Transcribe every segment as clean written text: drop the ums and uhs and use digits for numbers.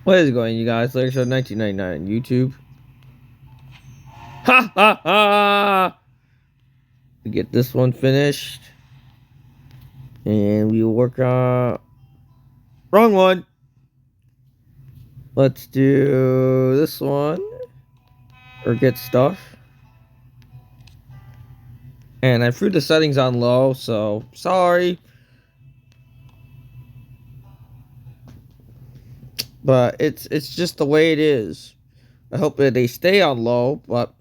What is going, you guys? Latest show 1999 on YouTube. Ha ha ha! We get this one finished, and we will work on wrong one. Let's do this one or get stuff. And I threw the settings on low, so sorry. But it's just the way it is. I hope that they stay on low, but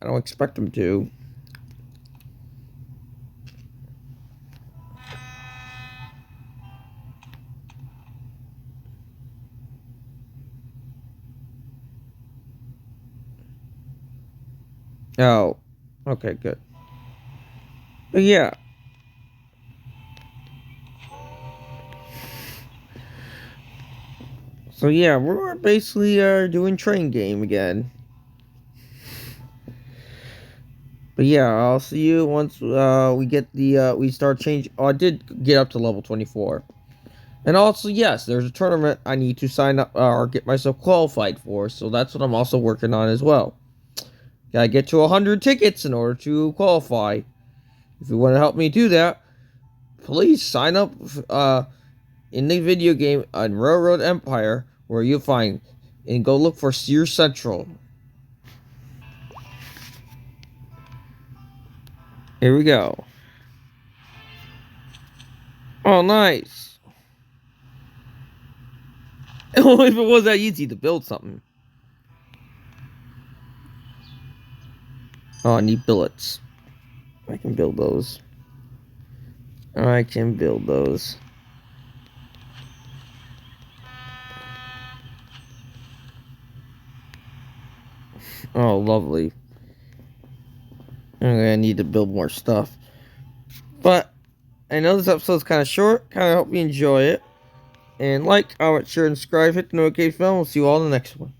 I don't expect them to. Oh, okay, good. But yeah. So yeah, we're basically doing train game again. But yeah, I'll see you once we get the we start changing. Oh, I did get up to level 24. And also, yes, there's a tournament I need to sign up or get myself qualified for, so that's what I'm also working on as well. Gotta get to 100 tickets in order to qualify. If you want to help me do that, please sign up in the video game on Railroad Empire, where you'll find, and go look for Sears Central. Here we go. Oh, nice. Only if it was that easy to build something. Oh, I need billets. I can build those. I can build those. Oh, lovely. Okay, I need to build more stuff. But I know this episode's kind of short. Kind of hope you enjoy it. And like, comment, share, and subscribe. Hit the notification bell. We'll see you all in the next one.